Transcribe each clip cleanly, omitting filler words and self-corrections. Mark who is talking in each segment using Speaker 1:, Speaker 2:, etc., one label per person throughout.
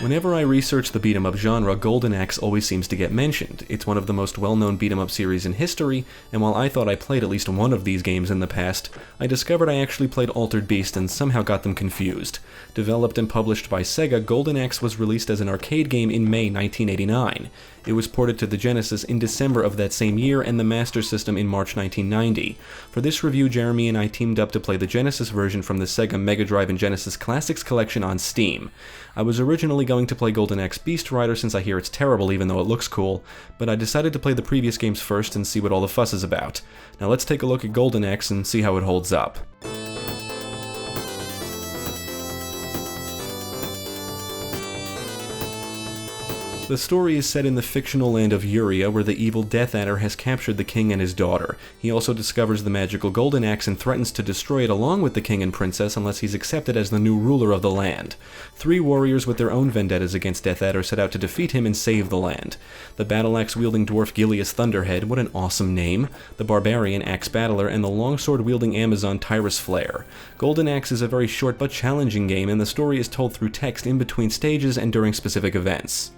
Speaker 1: Whenever I research the beat-em-up genre, Golden Axe always seems to get mentioned. It's one of the most well-known beat-em-up series in history, and while I thought I played at least one of these games in the past, I discovered I actually played Altered Beast and somehow got them confused. Developed and published by Sega, Golden Axe was released as an arcade game in May 1989. It was ported to the Genesis in December of that same year and the Master System in March 1990. For this review, Jeremy and I teamed up to play the Genesis version from the Sega Mega Drive and Genesis Classics collection on Steam. I was originally going to play Golden Axe Beast Rider since I hear it's terrible even though it looks cool, but I decided to play the previous games first and see what all the fuss is about. Now let's take a look at Golden Axe and see how it holds up. The story is set in the fictional land of Urea, where the evil Death Adder has captured the king and his daughter. He also discovers the magical Golden Axe and threatens to destroy it along with the king and princess unless he's accepted as the new ruler of the land. 3 warriors with their own vendettas against Death Adder set out to defeat him and save the land. The battle-axe-wielding dwarf Gilius Thunderhead, what an awesome name, the barbarian Axe Battler, and the longsword-wielding Amazon Tyrus Flare. Golden Axe is a very short but challenging game, and the story is told through text in between stages and during specific events.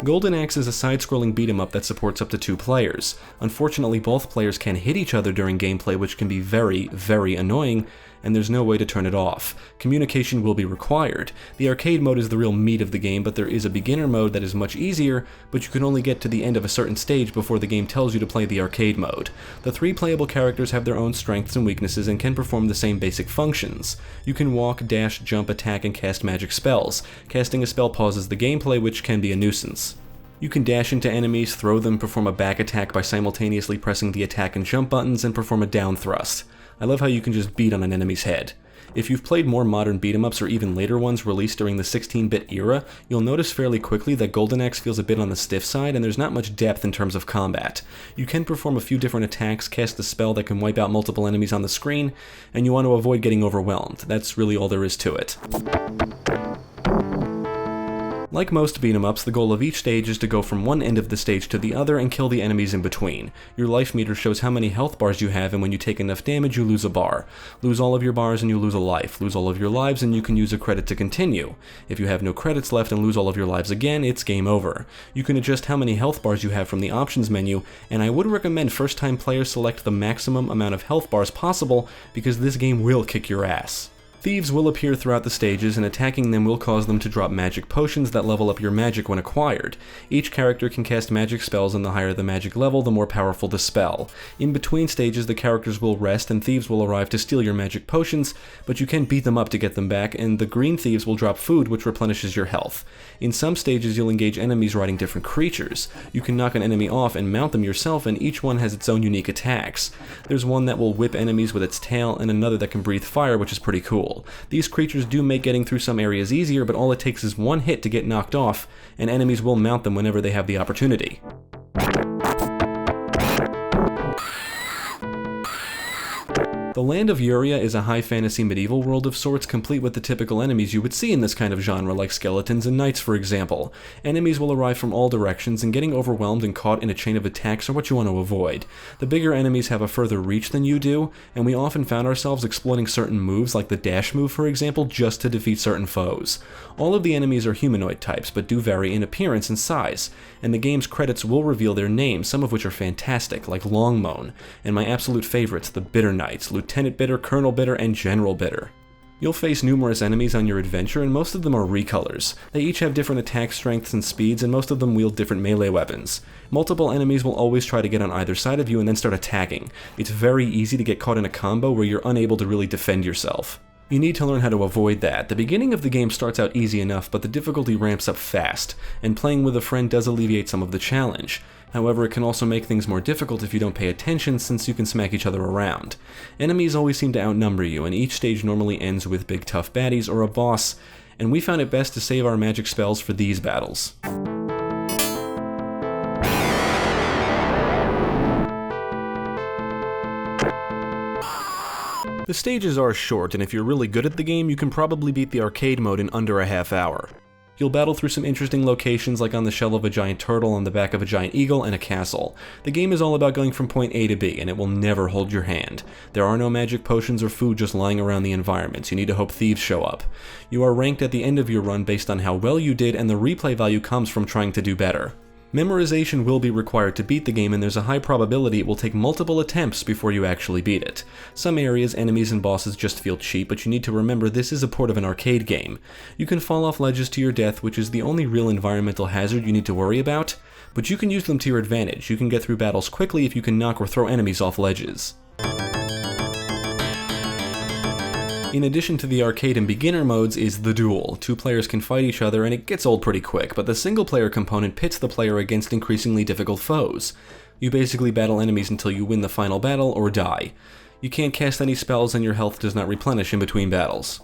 Speaker 1: Golden Axe is a side-scrolling beat-em-up that supports up to 2 players. Unfortunately, both players can hit each other during gameplay, which can be very, very annoying, and there's no way to turn it off. Communication will be required. The arcade mode is the real meat of the game, but there is a beginner mode that is much easier, but you can only get to the end of a certain stage before the game tells you to play the arcade mode. The 3 playable characters have their own strengths and weaknesses and can perform the same basic functions. You can walk, dash, jump, attack, and cast magic spells. Casting a spell pauses the gameplay, which can be a nuisance. You can dash into enemies, throw them, perform a back attack by simultaneously pressing the attack and jump buttons, and perform a down thrust. I love how you can just beat on an enemy's head. If you've played more modern beat-em-ups or even later ones released during the 16-bit era, you'll notice fairly quickly that Golden Axe feels a bit on the stiff side and there's not much depth in terms of combat. You can perform a few different attacks, cast a spell that can wipe out multiple enemies on the screen, and you want to avoid getting overwhelmed. That's really all there is to it. Like most beat-em-ups, the goal of each stage is to go from one end of the stage to the other and kill the enemies in between. Your life meter shows how many health bars you have, and when you take enough damage, you lose a bar. Lose all of your bars and you lose a life. Lose all of your lives and you can use a credit to continue. If you have no credits left and lose all of your lives again, it's game over. You can adjust how many health bars you have from the options menu, and I would recommend first-time players select the maximum amount of health bars possible, because this game will kick your ass. Thieves will appear throughout the stages, and attacking them will cause them to drop magic potions that level up your magic when acquired. Each character can cast magic spells, and the higher the magic level, the more powerful the spell. In between stages, the characters will rest, and thieves will arrive to steal your magic potions, but you can beat them up to get them back, and the green thieves will drop food, which replenishes your health. In some stages, you'll engage enemies riding different creatures. You can knock an enemy off and mount them yourself, and each one has its own unique attacks. There's one that will whip enemies with its tail, and another that can breathe fire, which is pretty cool. These creatures do make getting through some areas easier, but all it takes is one hit to get knocked off, and enemies will mount them whenever they have the opportunity. The Land of Urea is a high fantasy medieval world of sorts, complete with the typical enemies you would see in this kind of genre, like skeletons and knights, for example. Enemies will arrive from all directions, and getting overwhelmed and caught in a chain of attacks are what you want to avoid. The bigger enemies have a further reach than you do, and we often found ourselves exploiting certain moves, like the dash move, for example, just to defeat certain foes. All of the enemies are humanoid types, but do vary in appearance and size, and the game's credits will reveal their names, some of which are fantastic, like Longmoan, and my absolute favorites, the Bitter Knights, Lieutenant Bitter, Colonel Bitter, and General Bitter. You'll face numerous enemies on your adventure, and most of them are recolors. They each have different attack strengths and speeds, and most of them wield different melee weapons. Multiple enemies will always try to get on either side of you and then start attacking. It's very easy to get caught in a combo where you're unable to really defend yourself. You need to learn how to avoid that. The beginning of the game starts out easy enough, but the difficulty ramps up fast, and playing with a friend does alleviate some of the challenge. However, it can also make things more difficult if you don't pay attention, since you can smack each other around. Enemies always seem to outnumber you, and each stage normally ends with big tough baddies or a boss, and we found it best to save our magic spells for these battles. The stages are short, and if you're really good at the game, you can probably beat the arcade mode in under a half hour. You'll battle through some interesting locations like on the shell of a giant turtle, on the back of a giant eagle, and a castle. The game is all about going from point A to B, and it will never hold your hand. There are no magic potions or food just lying around the environments. You need to hope thieves show up. You are ranked at the end of your run based on how well you did, and the replay value comes from trying to do better. Memorization will be required to beat the game, and there's a high probability it will take multiple attempts before you actually beat it. Some areas, enemies, and bosses just feel cheap, but you need to remember this is a port of an arcade game. You can fall off ledges to your death, which is the only real environmental hazard you need to worry about, but you can use them to your advantage. You can get through battles quickly if you can knock or throw enemies off ledges. In addition to the arcade and beginner modes is the Duel. Two players can fight each other and it gets old pretty quick, but the single player component pits the player against increasingly difficult foes. You basically battle enemies until you win the final battle or die. You can't cast any spells and your health does not replenish in between battles.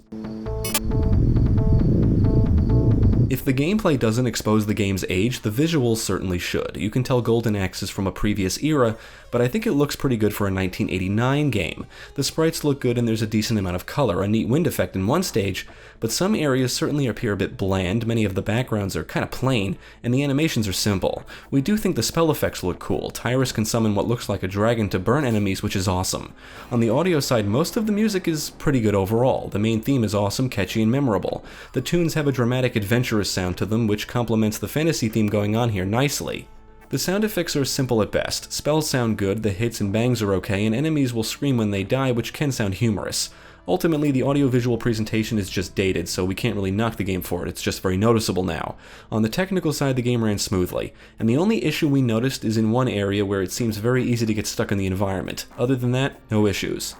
Speaker 1: If the gameplay doesn't expose the game's age, the visuals certainly should. You can tell Golden Axe is from a previous era, but I think it looks pretty good for a 1989 game. The sprites look good and there's a decent amount of color, a neat wind effect in one stage, but some areas certainly appear a bit bland, many of the backgrounds are kind of plain, and the animations are simple. We do think the spell effects look cool. Tyrus can summon what looks like a dragon to burn enemies, which is awesome. On the audio side, most of the music is pretty good overall. The main theme is awesome, catchy, and memorable. The tunes have a dramatic, adventurous sound to them, which complements the fantasy theme going on here nicely. The sound effects are simple at best. Spells sound good, the hits and bangs are okay, and enemies will scream when they die, which can sound humorous. Ultimately, the audio-visual presentation is just dated, so we can't really knock the game for it, it's just very noticeable now. On the technical side, the game ran smoothly, and the only issue we noticed is in one area where it seems very easy to get stuck in the environment. Other than that, no issues.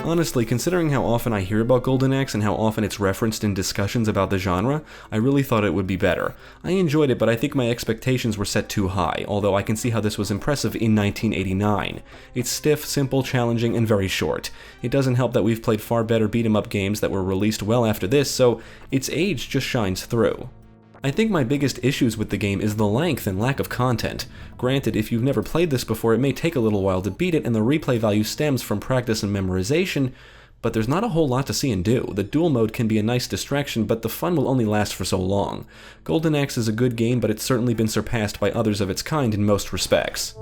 Speaker 1: Honestly, considering how often I hear about Golden Axe and how often it's referenced in discussions about the genre, I really thought it would be better. I enjoyed it, but I think my expectations were set too high, although I can see how this was impressive in 1989. It's stiff, simple, challenging, and very short. It doesn't help that we've played far better beat-em-up games that were released well after this, so its age just shines through. I think my biggest issues with the game is the length and lack of content. Granted, if you've never played this before, it may take a little while to beat it, and the replay value stems from practice and memorization, but there's not a whole lot to see and do. The duel mode can be a nice distraction, but the fun will only last for so long. Golden Axe is a good game, but it's certainly been surpassed by others of its kind in most respects.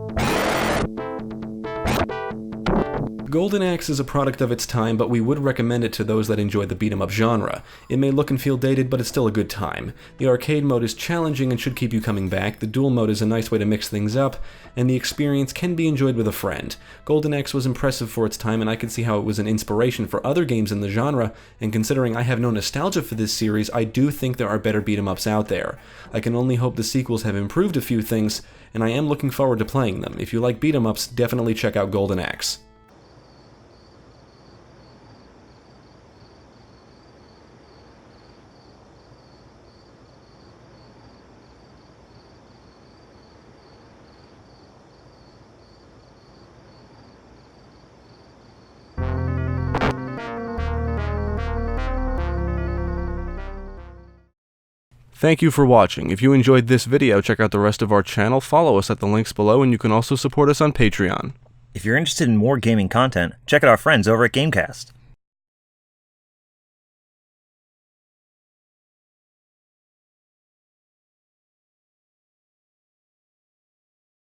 Speaker 1: Golden Axe is a product of its time, but we would recommend it to those that enjoy the beat-em-up genre. It may look and feel dated, but it's still a good time. The arcade mode is challenging and should keep you coming back, the duel mode is a nice way to mix things up, and the experience can be enjoyed with a friend. Golden Axe was impressive for its time, and I can see how it was an inspiration for other games in the genre, and considering I have no nostalgia for this series, I do think there are better beat-em-ups out there. I can only hope the sequels have improved a few things, and I am looking forward to playing them. If you like beat-em-ups, definitely check out Golden Axe. Thank you for watching. If you enjoyed this video, check out the rest of our channel, follow us at the links below, and you can also support us on Patreon.
Speaker 2: If you're interested in more gaming content, check out our friends over at GameCast.